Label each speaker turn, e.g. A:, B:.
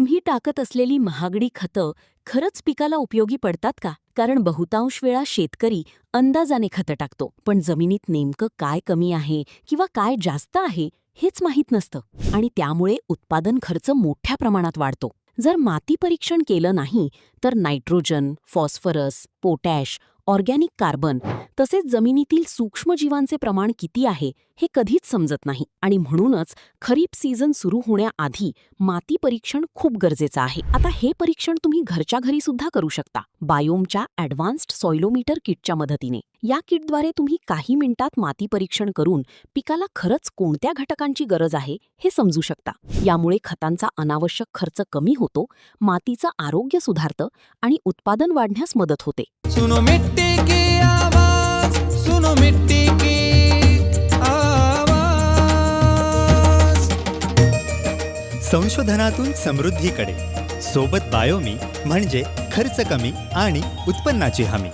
A: तुम्ही टाकत असलेली महागडी खतं खरंच पिकाला उपयोगी पडतात का? कारण बहुतांश वेळा शेतकरी अंदाजाने खतं टाकतो, पण जमिनीत नेमकं काय कमी आहे किंवा काय जास्त आहे हेच माहीत नसतं आणि त्यामुळे उत्पादन खर्च मोठ्या प्रमाणात वाढतो. जर माती परीक्षण केलं नाही तर nitrogen, phosphorus, potash, organic carbon तसेच जमिनीतील सूक्ष्मजीवांचे प्रमाण किती आहे हे कधीच समजत नाही आणि म्हणूनच खरीप सीझन सुरू होण्याआधी माती परीक्षण खूप गरजेचं आहे. आता हे परीक्षण तुम्ही घरच्या घरी सुद्धा करू शकता बायोमच्या ॲडव्हान्स्ड सॉइलोमीटर किटच्या मदतीने. या किटद्वारे तुम्ही काही मिनिटात माती परीक्षण करून पिकाला खरंच कोणत्या घटकांची गरज आहे हे समजू शकता. यामुळे खतांचा अनावश्यक खर्च कमी होतो, मातीचं आरोग्य सुधारतं आणि उत्पादन वाढण्यास मदत होते.
B: सुनो मिट्टी की आवाज, सुनो मिट्टी की आवाज.
C: संशोधनातून समृद्धीकडे सोबत बायोमी म्हणजे खर्च कमी आणि उत्पन्नाची हमी.